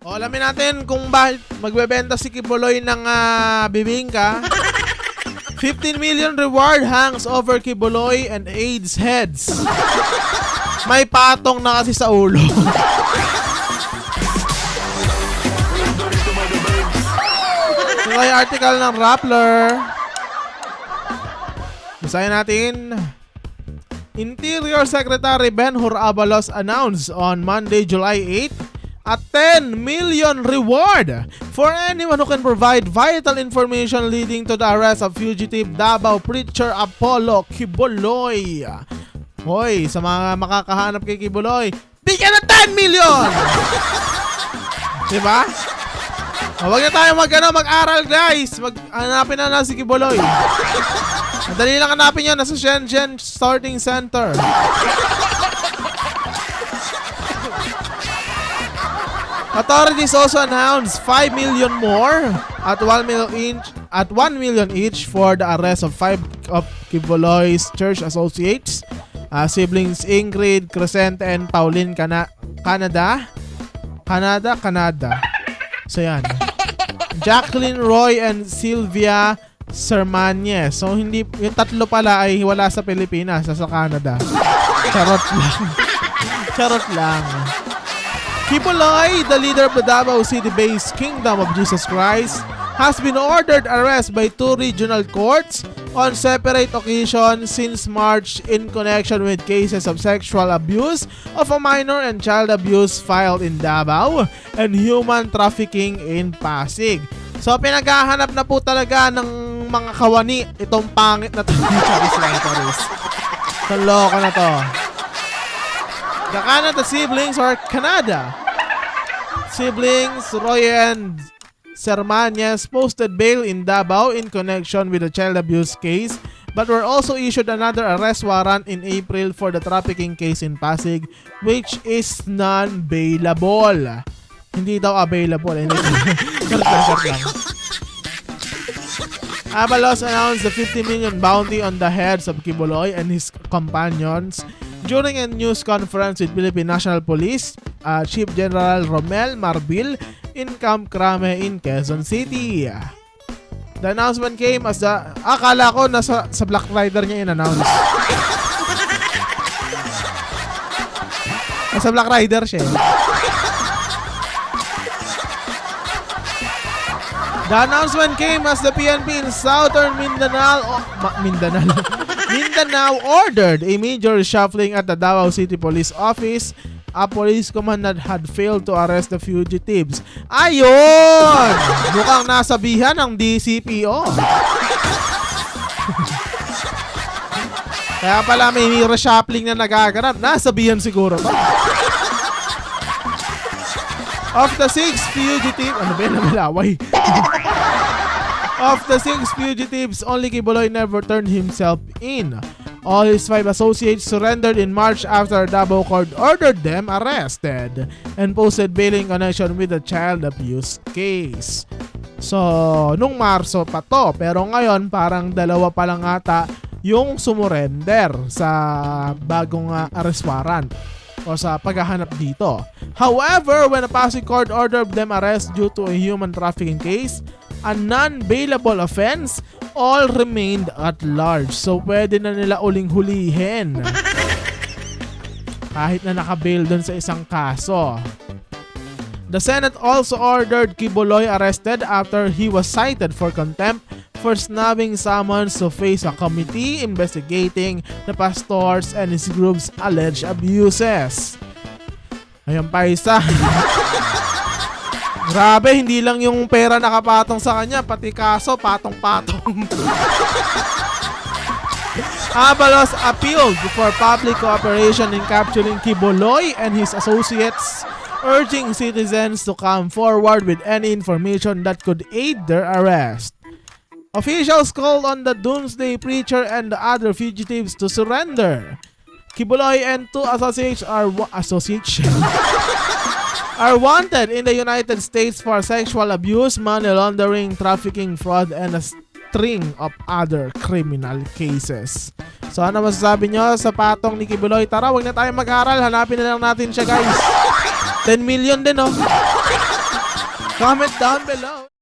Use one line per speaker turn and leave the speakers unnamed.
O, alamin natin kung bakit magbebenta si Kibuloy ng bibingka. 15 million reward hangs over Kibuloy and AIDS heads. May patong na kasi sa ulo. Ito ay article ng Rappler. Basahin natin. Interior Secretary Ben-Hur Abalos announced on Monday, July 8, a 10 million reward for anyone who can provide vital information leading to the arrest of fugitive Davao preacher Apollo Kibuloy. Hoy, sa mga makakahanap kay Kibuloy, bigyan ng 10 million! Diba? Huwag na tayo mag-aral, guys. Hanapin na si Kibuloy. Madali lang hanapin yun. Nasa Shenzhen Sorting Center. Authorities also announced 5 million more at 1 million each for the arrest of 5 of Kibuloy's church associates, siblings Ingrid, Crescente, and Pauline Canada. So yan. Jacqueline Roy and Sylvia Sermanies. So hindi yung tatlo pala ay wala sa Pilipinas, sa Canada. Charot lang. Charot lang. Kibuloy, the leader of the Davao City-based Kingdom of Jesus Christ, has been ordered arrest by 2 regional courts on separate occasions since March in connection with cases of sexual abuse of a minor and child abuse filed in Davao and human trafficking in Pasig. So pinaghahanap na po talaga ng mga kawani itong pangit na to. Charis. Loko na to. The Canada siblings or Canada siblings Roy and Sermanias posted bail in Davao in connection with the child abuse case, but were also issued another arrest warrant in April for the trafficking case in Pasig, which is non-bailable. Hindi daw available. Abalos announced the 50 million bounty on the heads of Kibuloy and his companions during a news conference with Philippine National Police Chief General Romel Marbil in Camp Crame in Quezon City. The announcement came as akala ko nasa sa Black Rider niya in-announce. Nasa Black Rider siya. The announcement came as the PNP in Southern Mindanao ordered a major reshuffling at the Davao City Police Office. A police command had failed to arrest the fugitives. Ayun! Mukhang nasabihan ng DCPO. Kaya pala may reshuffling na nagaganap. Nasabihan siguro to. Of the 6 fugitives, ano ba yung namalaway? Of the 6 fugitives, only Kibuloy never turned himself in. All his 5 associates surrendered in March after Davao Court ordered them arrested and posted bail in connection with the child abuse case. So, nung Marso pa to, pero ngayon parang dalawa pa lang ata yung sumurrender sa bagong arrest warrant o sa paghahanap dito. However, when a Pasig court ordered them arrest due to a human trafficking case, a non-bailable offense, all remained at large. So, pwede na nila uling hulihin. Kahit na nakabail dun sa isang kaso. The Senate also ordered Kibuloy arrested after he was cited for contempt for snubbing summons to face a committee investigating the pastors and his group's alleged abuses. Ayan pa isa. Grabe, hindi lang yung pera nakapatong sa kanya, pati kaso patong-patong. Abalos appealed for public cooperation in capturing Kibuloy and his associates, urging citizens to come forward with any information that could aid their arrest. Officials called on the Doomsday Preacher and the other fugitives to surrender. Kibuloy and 2 associates are wanted in the United States for sexual abuse, money laundering, trafficking, fraud, and a string of other criminal cases. So ano masasabi nyo sa patong ni Kibuloy? Tara, wag na tayo mag-aral. Hanapin na lang natin siya, guys. 10 million din, oh. Comment down below.